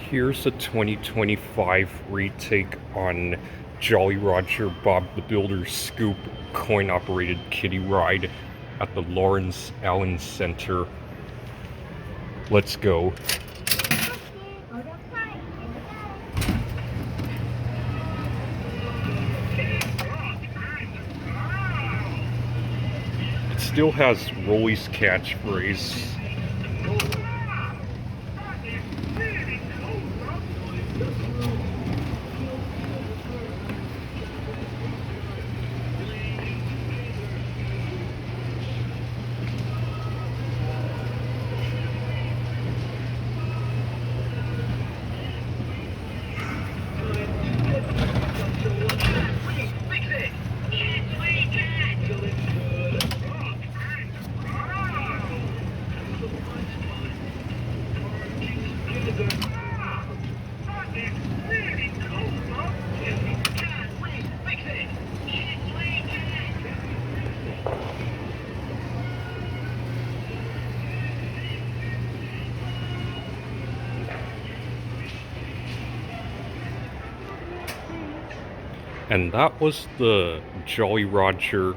Here's a 2025 retake on Jolly Roger Bob the Builder's Scoop coin-operated kiddie ride at the Lawrence Allen Center. Let's go. It still has Roley's catchphrase. And that was the Jolly Roger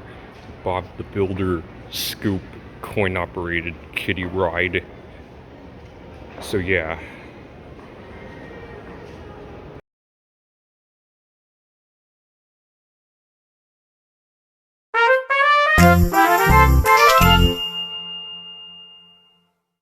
Bob the Builder Scoop coin-operated kiddie ride. So yeah.